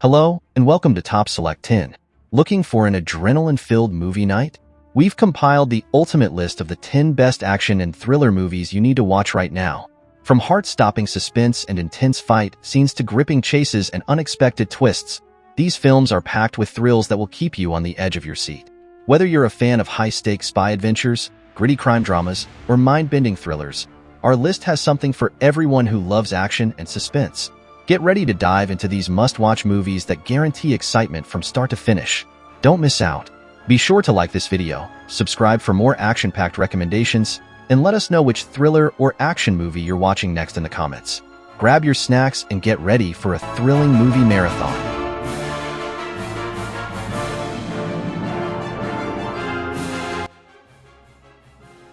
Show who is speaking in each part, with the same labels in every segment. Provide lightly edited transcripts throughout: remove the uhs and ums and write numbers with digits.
Speaker 1: Hello, and welcome to Top Select 10. Looking for an adrenaline-filled movie night? We've compiled the ultimate list of the 10 best action and thriller movies you need to watch right now. From heart-stopping suspense and intense fight scenes to gripping chases and unexpected twists, these films are packed with thrills that will keep you on the edge of your seat. Whether you're a fan of high-stakes spy adventures, gritty crime dramas, or mind-bending thrillers, our list has something for everyone who loves action and suspense. Get ready to dive into these must-watch movies that guarantee excitement from start to finish. Don't miss out. Be sure to like this video, subscribe for more action-packed recommendations, and let us know which thriller or action movie you're watching next in the comments. Grab your snacks and get ready for a thrilling movie marathon.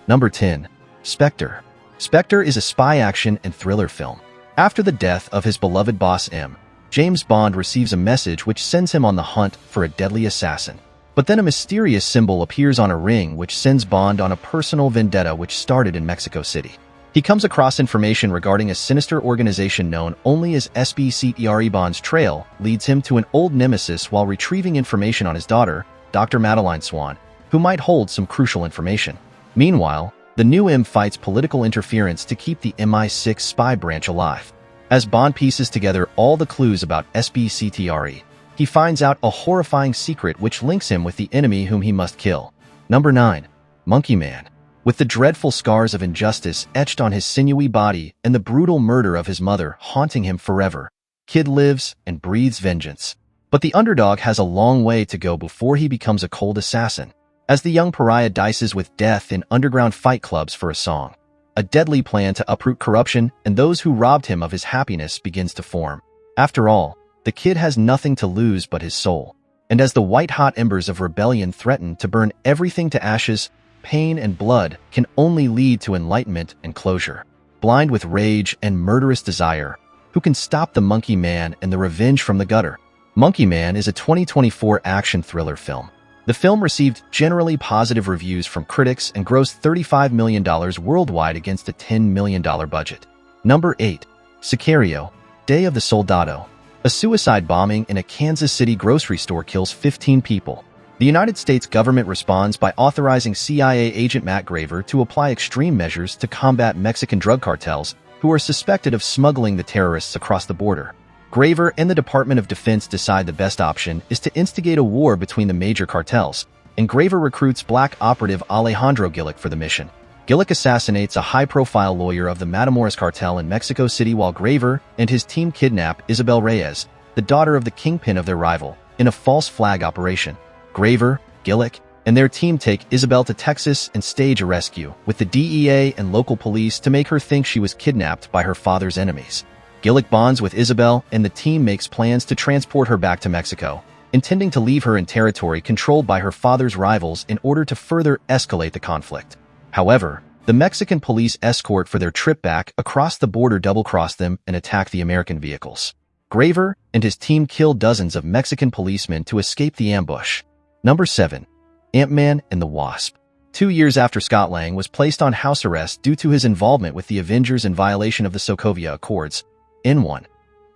Speaker 1: Number 10. Spectre. Spectre is a spy action and thriller film. After the death of his beloved boss M, James Bond receives a message which sends him on the hunt for a deadly assassin. But then a mysterious symbol appears on a ring which sends Bond on a personal vendetta which started in Mexico City. He comes across information regarding a sinister organization known only as SBCTRE. Bond's trail leads him to an old nemesis while retrieving information on his daughter, Dr. Madeline Swan, who might hold some crucial information. Meanwhile, the new M fights political interference to keep the MI6 spy branch alive. As Bond pieces together all the clues about SBCTRE, he finds out a horrifying secret which links him with the enemy whom he must kill. Number 9. Monkey Man. With the dreadful scars of injustice etched on his sinewy body and the brutal murder of his mother haunting him forever, Kid lives and breathes vengeance. But the underdog has a long way to go before he becomes a cold assassin. As the young pariah dices with death in underground fight clubs for a song, a deadly plan to uproot corruption and those who robbed him of his happiness begins to form. After all, the Kid has nothing to lose but his soul. And as the white-hot embers of rebellion threaten to burn everything to ashes, pain and blood can only lead to enlightenment and closure. Blind with rage and murderous desire, who can stop the Monkey Man and the revenge from the gutter? Monkey Man is a 2024 action thriller film. The film received generally positive reviews from critics and grossed $35 million worldwide against a $10 million budget. Number 8. Sicario, Day of the Soldado. A suicide bombing in a Kansas City grocery store kills 15 people. The United States government responds by authorizing CIA agent Matt Graver to apply extreme measures to combat Mexican drug cartels who are suspected of smuggling the terrorists across the border. Graver and the Department of Defense decide the best option is to instigate a war between the major cartels, and Graver recruits black operative Alejandro Gillick for the mission. Gillick assassinates a high-profile lawyer of the Matamoros cartel in Mexico City while Graver and his team kidnap Isabel Reyes, the daughter of the kingpin of their rival, in a false flag operation. Graver, Gillick, and their team take Isabel to Texas and stage a rescue, with the DEA and local police to make her think she was kidnapped by her father's enemies. Gillick bonds with Isabel, and the team makes plans to transport her back to Mexico, intending to leave her in territory controlled by her father's rivals in order to further escalate the conflict. However, the Mexican police escort for their trip back across the border double-cross them and attack the American vehicles. Graver and his team kill dozens of Mexican policemen to escape the ambush. Number 7. Ant-Man and the Wasp. 2 years after Scott Lang was placed on house arrest due to his involvement with the Avengers in violation of the Sokovia Accords, N1.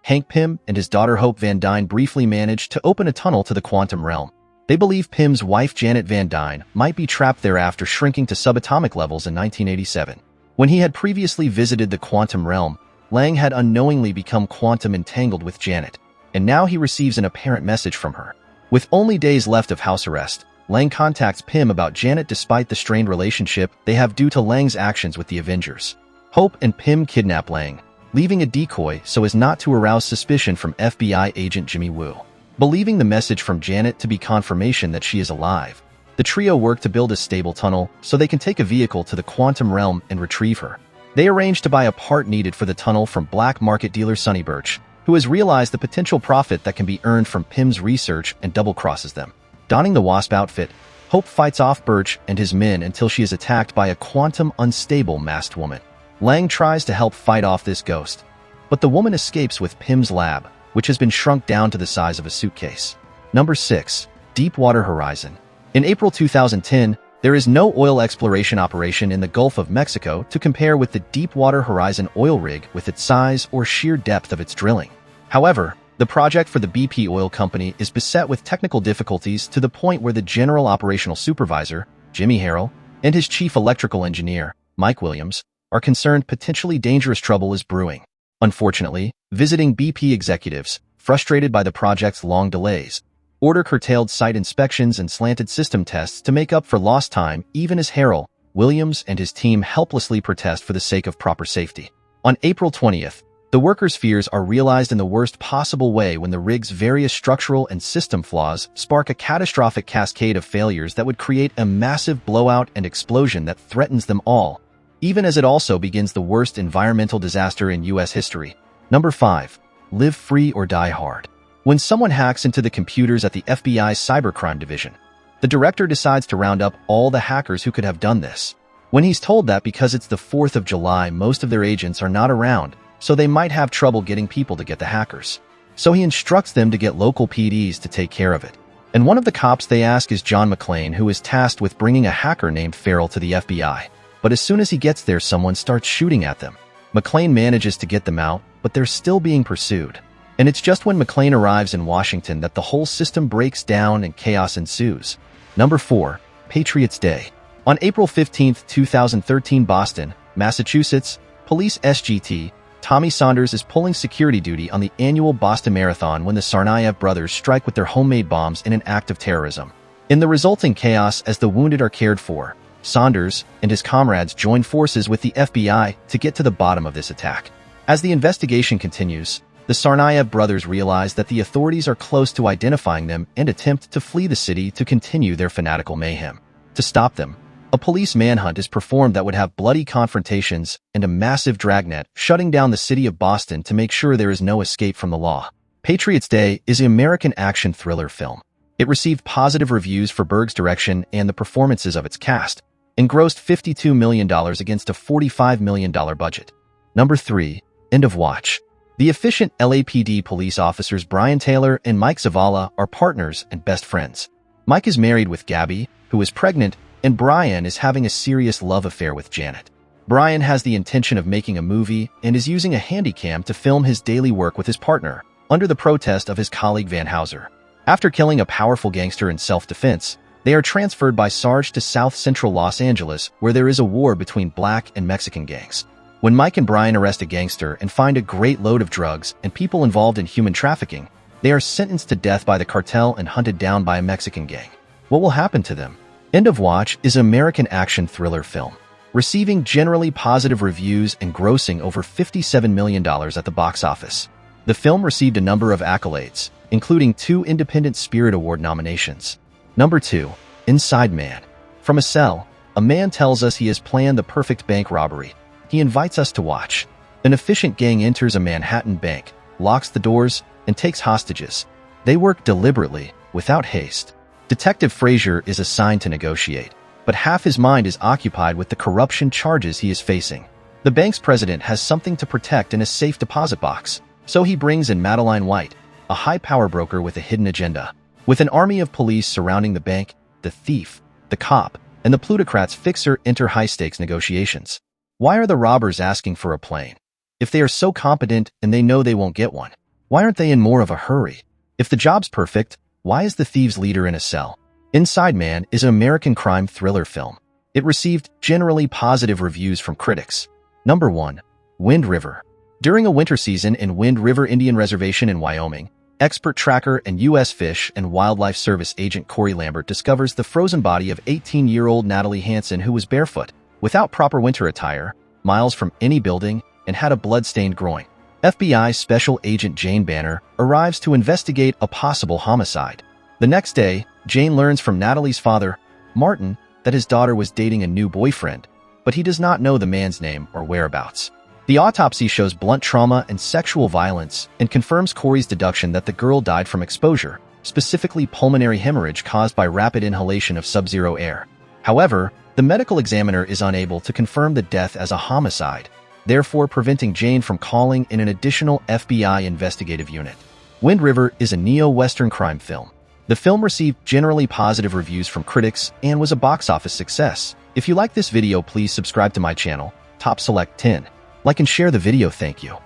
Speaker 1: Hank Pym and his daughter Hope Van Dyne briefly managed to open a tunnel to the quantum realm. They believe Pym's wife Janet Van Dyne might be trapped there after shrinking to subatomic levels in 1987. When he had previously visited the quantum realm, Lang had unknowingly become quantum entangled with Janet, and now he receives an apparent message from her. With only days left of house arrest, Lang contacts Pym about Janet despite the strained relationship they have due to Lang's actions with the Avengers. Hope and Pym kidnap Lang, leaving a decoy so as not to arouse suspicion from FBI agent Jimmy Woo. Believing the message from Janet to be confirmation that she is alive, the trio work to build a stable tunnel so they can take a vehicle to the quantum realm and retrieve her. They arrange to buy a part needed for the tunnel from black market dealer Sonny Birch, who has realized the potential profit that can be earned from Pym's research and double-crosses them. Donning the Wasp outfit, Hope fights off Birch and his men until she is attacked by a quantum unstable masked woman. Lang tries to help fight off this ghost, but the woman escapes with Pym's lab, which has been shrunk down to the size of a suitcase. Number 6. Deepwater Horizon. In April 2010, there is no oil exploration operation in the Gulf of Mexico to compare with the Deepwater Horizon oil rig with its size or sheer depth of its drilling. However, The project for the BP Oil Company is beset with technical difficulties to the point where the General Operational Supervisor, Jimmy Harrell, and his Chief Electrical Engineer, Mike Williams, are concerned potentially dangerous trouble is brewing. Unfortunately, visiting BP executives, frustrated by the project's long delays, order curtailed site inspections and slanted system tests to make up for lost time, even as Harrell, Williams, and his team helplessly protest for the sake of proper safety. On April 20th, the workers' fears are realized in the worst possible way when the rig's various structural and system flaws spark a catastrophic cascade of failures that would create a massive blowout and explosion that threatens them all, even as it also begins the worst environmental disaster in U.S. history. Number 5. Live free or die hard. When someone hacks into the computers at the FBI's cybercrime division, the director decides to round up all the hackers who could have done this. When he's told that because it's the 4th of July, most of their agents are not around, so they might have trouble getting people to get the hackers. So he instructs them to get local PDs to take care of it. And one of the cops they ask is John McClane, who is tasked with bringing a hacker named Farrell to the FBI. But as soon as he gets there, someone starts shooting at them. McClane manages to get them out, but they're still being pursued. And it's just when McClane arrives in Washington that the whole system breaks down and chaos ensues. Number 4. Patriots' Day. On April 15, 2013, Boston, Massachusetts, police SGT, Tommy Saunders is pulling security duty on the annual Boston Marathon when the Tsarnaev brothers strike with their homemade bombs in an act of terrorism. In the resulting chaos, as the wounded are cared for, Saunders and his comrades join forces with the FBI to get to the bottom of this attack. As the investigation continues, the Tsarnaev brothers realize that the authorities are close to identifying them and attempt to flee the city to continue their fanatical mayhem. To stop them, a police manhunt is performed that would have bloody confrontations and a massive dragnet shutting down the city of Boston to make sure there is no escape from the law. Patriots' Day is an American action thriller film. It received positive reviews for Berg's direction and the performances of its cast, and grossed $52 million against a $45 million budget. Number 3. End of Watch. The efficient LAPD police officers Brian Taylor and Mike Zavala are partners and best friends. Mike is married with Gabby, who is pregnant, and Brian is having a serious love affair with Janet. Brian has the intention of making a movie and is using a handycam to film his daily work with his partner, under the protest of his colleague Van Houser. After killing a powerful gangster in self-defense, they are transferred by Sarge to South Central Los Angeles, where there is a war between black and Mexican gangs. When Mike and Brian arrest a gangster and find a great load of drugs and people involved in human trafficking, they are sentenced to death by the cartel and hunted down by a Mexican gang. What will happen to them? End of Watch is an American action thriller film, receiving generally positive reviews and grossing over $57 million at the box office. The film received a number of accolades, including 2 Independent Spirit Award nominations. Number 2. Inside Man. From a cell, a man tells us he has planned the perfect bank robbery. He invites us to watch. An efficient gang enters a Manhattan bank, locks the doors, and takes hostages. They work deliberately, without haste. Detective Frazier is assigned to negotiate, but half his mind is occupied with the corruption charges he is facing. The bank's president has something to protect in a safe deposit box, so he brings in Madeline White, a high-power broker with a hidden agenda. With an army of police surrounding the bank, the thief, the cop, and the plutocrat's fixer enter high-stakes negotiations. Why are the robbers asking for a plane? If they are so competent and they know they won't get one, why aren't they in more of a hurry? If the job's perfect, why is the thieves' leader in a cell? Inside Man is an American crime thriller film. It received generally positive reviews from critics. Number 1. Wind River. During a winter season in Wind River Indian Reservation in Wyoming, expert tracker and U.S. Fish and Wildlife Service agent Corey Lambert discovers the frozen body of 18-year-old Natalie Hansen, who was barefoot, without proper winter attire, miles from any building, and had a blood-stained groin. FBI Special Agent Jane Banner arrives to investigate a possible homicide. The next day, Jane learns from Natalie's father, Martin, that his daughter was dating a new boyfriend, but he does not know the man's name or whereabouts. The autopsy shows blunt trauma and sexual violence and confirms Corey's deduction that the girl died from exposure, specifically pulmonary hemorrhage caused by rapid inhalation of sub-zero air. However, the medical examiner is unable to confirm the death as a homicide, therefore preventing Jane from calling in an additional FBI investigative unit. Wind River is a neo-Western crime film. The film received generally positive reviews from critics and was a box office success. If you like this video, please subscribe to my channel, Top Select 10. Like and share the video. Thank you.